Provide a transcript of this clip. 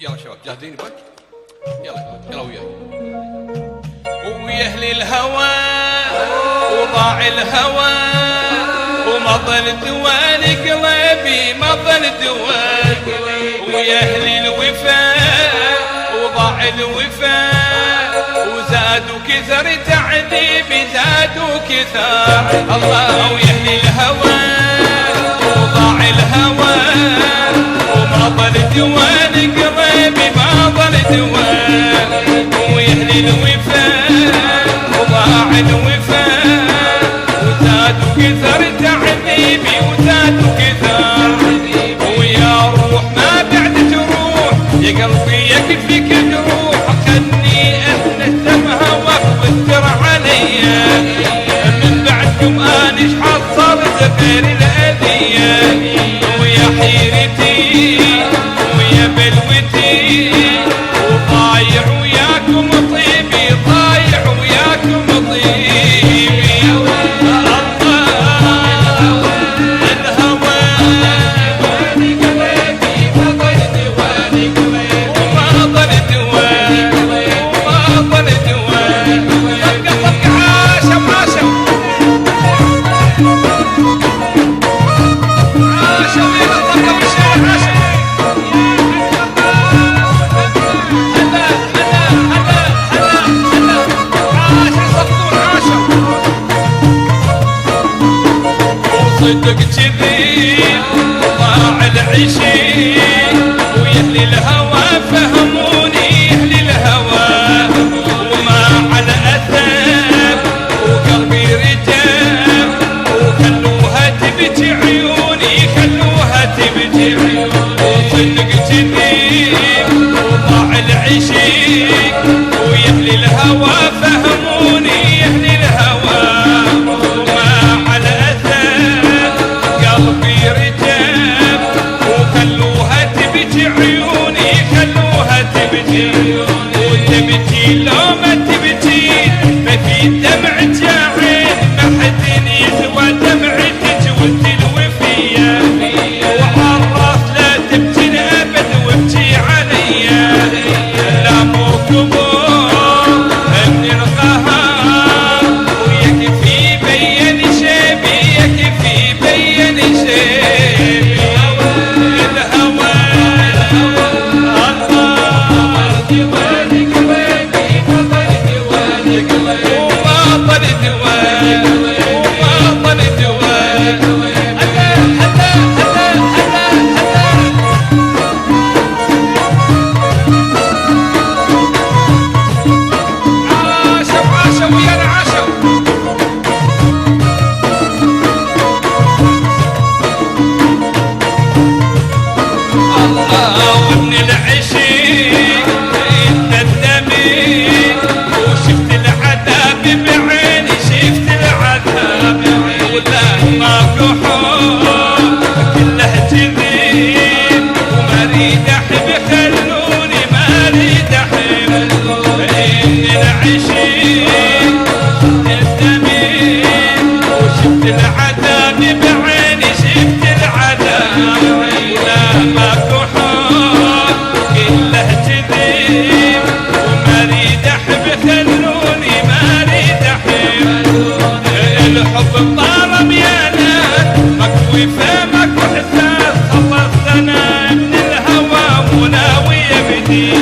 يلا شباب جاهزين بك؟ يلا يلا وياي. ويا اهل الهوى وضاع الهوى وما ظل دوال قلبي ما ظل دوال. ويا اهل الوفاء وضاع الوفاء وزاد وكثر تعذيبي زاد وكثر. الله ويا اهل الهوى وضاع الهوى وما ظل دوال قلبي ما ظل دوال. ويا اهل الوفاء وضاع الوفاء وزاد وكثر تعذيبي وزاد وكثر. ويا روح ما بعد تروح يا قلبي يكفيك جروح خلني اتنسم هواك واستر عليا من بعدكم انا ايش حصلت غير الاذيه. ويا حيرتي ويا بلوتي وضايع وياكم طيبي ضايع وياكم طيبي. صدق جذي ضاع العشيق ويا اهل الهوى فهموني اهل الهوى وما على اثاب وقلبي رجاب وخلوها تبكي عيوني خلوها تبكي عيوني. صدق جذي ضاع العشيق ويا اهل الهوى فهموني اهل الهوى وما على قلبي رجاب وخلوها تبكي عيوني خلوها تبكي عيوني. وتبكي لو ما تبكي ما في دمعة يا عين ما حد يسوى دمعتك وانت الوفية. وعالراس لا تبكي ابد وابكي عليا لا مركبون من القهر ويكفي بين شيبي يكفي بين شيبي. الهوى الله ديوانك قلبي ما ظل ديوانك وما ظل ديوانك وما ظل ديوانك. عاشوا عاشوا ويانا عاشوا. وابن العشيق ندمي وشفت العذاب بعيني شفت العذاب ولا ماكو حب كله جذيب وما اريد احب خلوني ما اريد احب. ابن العشيق ندمي وشفت العذاب بعيني شفت العذاب ولا ماكو كله جذيب وما اريد احب خلوني ما اريد احب. الحب طارم يا ناس ماكو وفا ماكو احساس خلصت انا من الهوى وناوي ابدي.